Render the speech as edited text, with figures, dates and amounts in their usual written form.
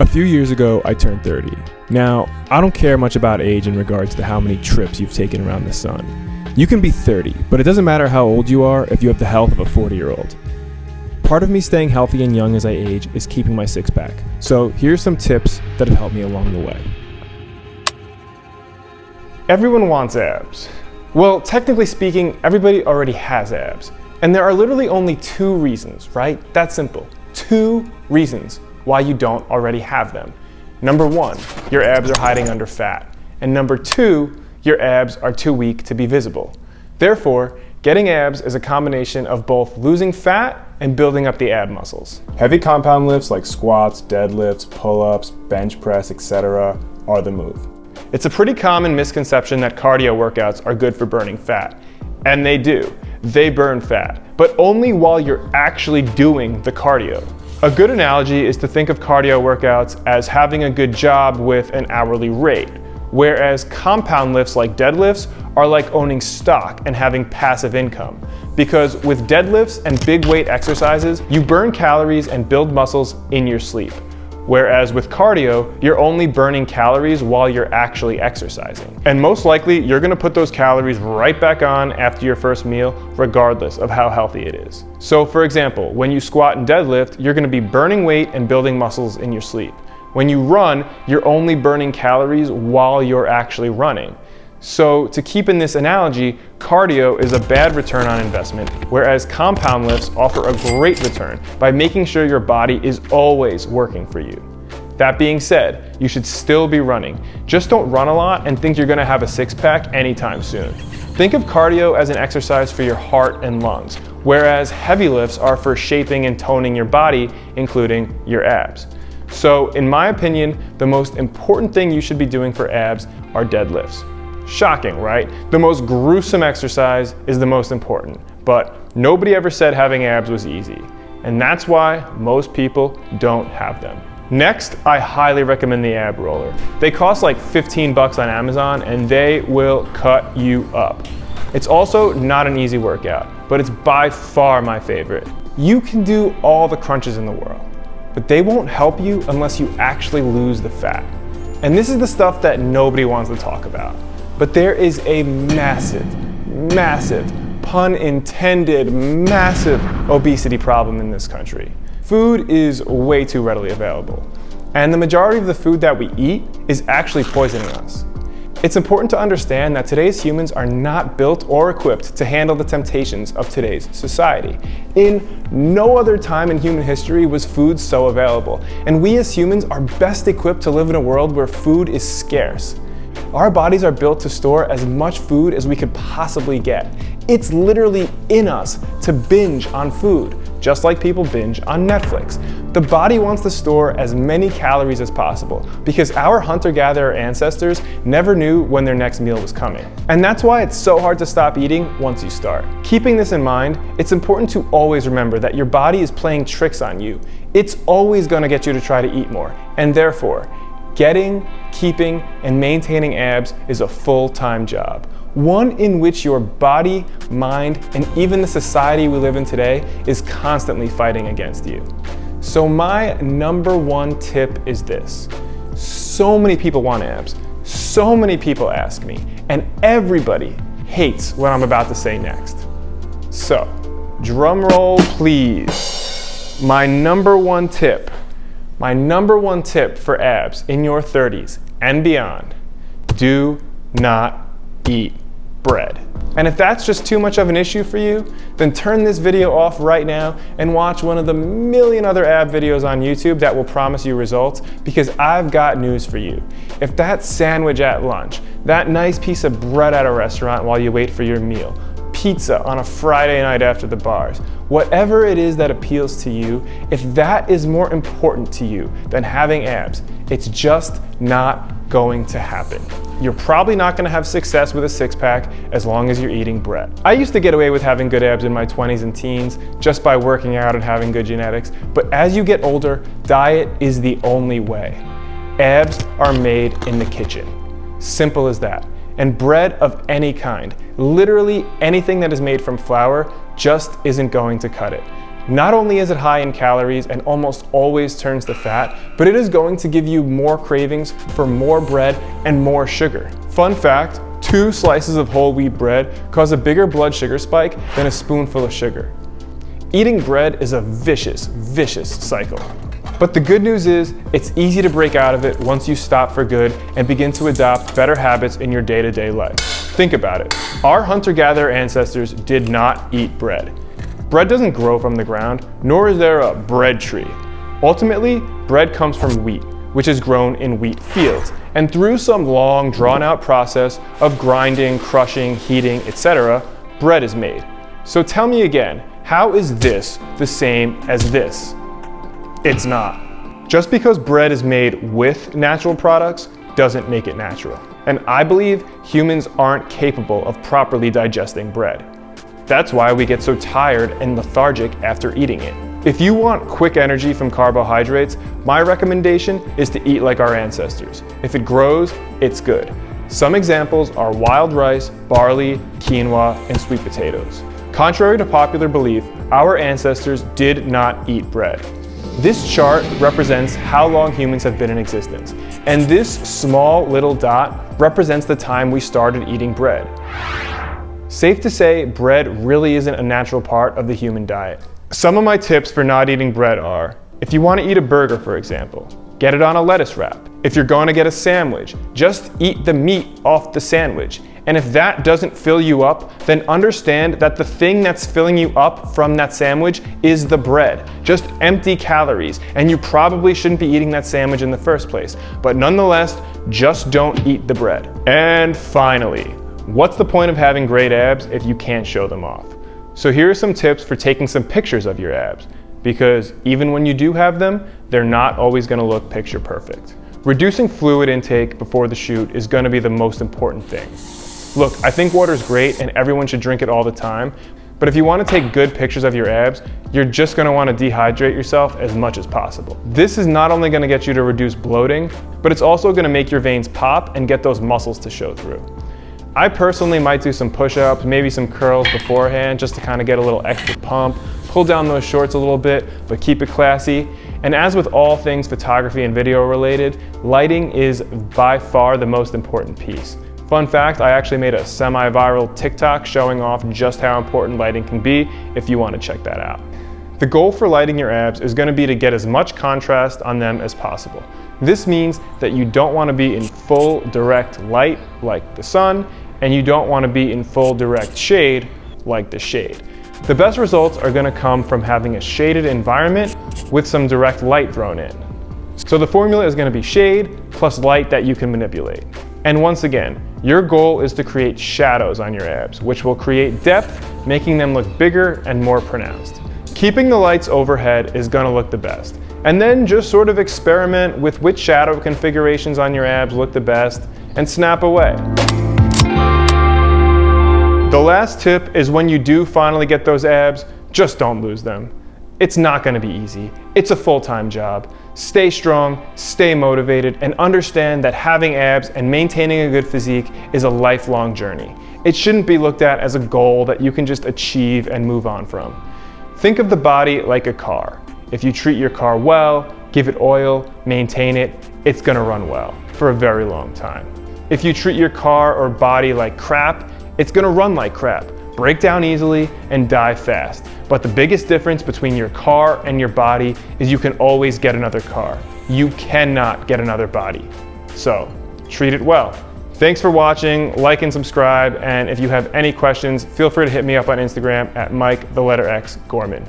A few years ago, I turned 30. Now, I don't care much about age in regards to how many trips you've taken around the sun. You can be 30, but it doesn't matter how old you are if you have the health of a 40-year-old. Part of me staying healthy and young as I age is keeping my six-pack. So here's some tips that have helped me along the way. Everyone wants abs. Well, technically speaking, everybody already has abs. And there are literally only two reasons, right? That's simple. Two reasons why you don't already have them. Number one, your abs are hiding under fat. And number two, your abs are too weak to be visible. Therefore, getting abs is a combination of both losing fat and building up the ab muscles. Heavy compound lifts like squats, deadlifts, pull-ups, bench press, etc. are the move. It's a pretty common misconception that cardio workouts are good for burning fat. And they do. They burn fat, but only while you're actually doing the cardio. A good analogy is to think of cardio workouts as having a good job with an hourly rate, whereas compound lifts like deadlifts are like owning stock and having passive income. Because with deadlifts and big weight exercises, you burn calories and build muscles in your sleep. Whereas with cardio, you're only burning calories while you're actually exercising. And most likely, you're gonna put those calories right back on after your first meal, regardless of how healthy it is. So for example, when you squat and deadlift, you're gonna be burning weight and building muscles in your sleep. When you run, you're only burning calories while you're actually running. So to keep in this analogy, cardio is a bad return on investment, whereas compound lifts offer a great return by making sure your body is always working for you. That being said, you should still be running. Just don't run a lot and think you're gonna have a six-pack anytime soon. Think of cardio as an exercise for your heart and lungs, whereas heavy lifts are for shaping and toning your body, including your abs. So in my opinion, the most important thing you should be doing for abs are deadlifts. Shocking, right? The most gruesome exercise is the most important, but nobody ever said having abs was easy. And that's why most people don't have them. Next, I highly recommend the ab roller. They cost like 15 bucks on Amazon and they will cut you up. It's also not an easy workout, but it's by far my favorite. You can do all the crunches in the world, but they won't help you unless you actually lose the fat. And this is the stuff that nobody wants to talk about. But there is a massive, pun intended, massive obesity problem in this country. Food is way too readily available. And the majority of the food that we eat is actually poisoning us. It's important to understand that today's humans are not built or equipped to handle the temptations of today's society. In no other time in human history was food so available. And we as humans are best equipped to live in a world where food is scarce. Our bodies are built to store as much food as we could possibly get. It's literally in us to binge on food, just like people binge on Netflix. The body wants to store as many calories as possible because our hunter-gatherer ancestors never knew when their next meal was coming. And that's why it's so hard to stop eating once you start. Keeping this in mind, it's important to always remember that your body is playing tricks on you. It's always going to get you to try to eat more, and therefore, getting, keeping, and maintaining abs is a full-time job. One in which your body, mind, and even the society we live in today is constantly fighting against you. So my number one tip is this. So many people want abs. So many people ask me, and everybody hates what I'm about to say next. So, drum roll please. My number one tip for abs in your 30s and beyond: do not eat bread. And if that's just too much of an issue for you, then turn this video off right now and watch one of the million other ab videos on YouTube that will promise you results, because I've got news for you. If that sandwich at lunch, that nice piece of bread at a restaurant while you wait for your meal, pizza on a Friday night after the bars, whatever it is that appeals to you, if that is more important to you than having abs, it's just not going to happen. You're probably not going to have success with a six-pack as long as you're eating bread. I used to get away with having good abs in my 20s and teens just by working out and having good genetics, but as you get older, diet is the only way. Abs are made in the kitchen. Simple as that. And bread of any kind, literally anything that is made from flour, just isn't going to cut it. Not only is it high in calories and almost always turns to fat, but it is going to give you more cravings for more bread and more sugar. Fun fact, 2 slices of whole wheat bread cause a bigger blood sugar spike than a spoonful of sugar. Eating bread is a vicious, vicious cycle. But the good news is, it's easy to break out of it once you stop for good and begin to adopt better habits in your day-to-day life. Think about it. Our hunter-gatherer ancestors did not eat bread. Bread doesn't grow from the ground, nor is there a bread tree. Ultimately, bread comes from wheat, which is grown in wheat fields, and through some long, drawn-out process of grinding, crushing, heating, etc., bread is made. So tell me again, how is this the same as this? It's not. Just because bread is made with natural products doesn't make it natural. And I believe humans aren't capable of properly digesting bread. That's why we get so tired and lethargic after eating it. If you want quick energy from carbohydrates, my recommendation is to eat like our ancestors. If it grows, it's good. Some examples are wild rice, barley, quinoa, and sweet potatoes. Contrary to popular belief, our ancestors did not eat bread. This chart represents how long humans have been in existence, and this small little dot represents the time we started eating bread. Safe to say, bread really isn't a natural part of the human diet. Some of my tips for not eating bread are, if you want to eat a burger, for example, get it on a lettuce wrap. If you're going to get a sandwich, just eat the meat off the sandwich. And if that doesn't fill you up, then understand that the thing that's filling you up from that sandwich is the bread. Just empty calories, and you probably shouldn't be eating that sandwich in the first place. But nonetheless, just don't eat the bread. And finally, what's the point of having great abs if you can't show them off? So here are some tips for taking some pictures of your abs, because even when you do have them, they're not always going to look picture perfect. Reducing fluid intake before the shoot is going to be the most important thing. Look, I think water's great and everyone should drink it all the time, but if you want to take good pictures of your abs, you're just going to want to dehydrate yourself as much as possible. This is not only going to get you to reduce bloating, but it's also going to make your veins pop and get those muscles to show through. I personally might do some push-ups, maybe some curls beforehand, just to kind of get a little extra pump, pull down those shorts a little bit, but keep it classy. And as with all things photography and video related, lighting is by far the most important piece. Fun fact, I actually made a semi-viral TikTok showing off just how important lighting can be if you want to check that out. The goal for lighting your abs is going to be to get as much contrast on them as possible. This means that you don't want to be in full direct light like the sun, and you don't want to be in full direct shade like the shade. The best results are going to come from having a shaded environment with some direct light thrown in. So the formula is going to be shade plus light that you can manipulate. And once again, your goal is to create shadows on your abs, which will create depth, making them look bigger and more pronounced. Keeping the lights overhead is going to look the best. And then just sort of experiment with which shadow configurations on your abs look the best and snap away. The last tip is when you do finally get those abs, just don't lose them. It's not going to be easy. It's a full-time job. Stay strong, stay motivated, and understand that having abs and maintaining a good physique is a lifelong journey. It shouldn't be looked at as a goal that you can just achieve and move on from. Think of the body like a car. If you treat your car well, give it oil, maintain it, it's going to run well for a very long time. If you treat your car or body like crap, it's going to run like crap, break down easily, and die fast. But the biggest difference between your car and your body is you can always get another car. You cannot get another body. So, treat it well. Thanks for watching, like and subscribe, and if you have any questions, feel free to hit me up on Instagram at Mike_Gorman.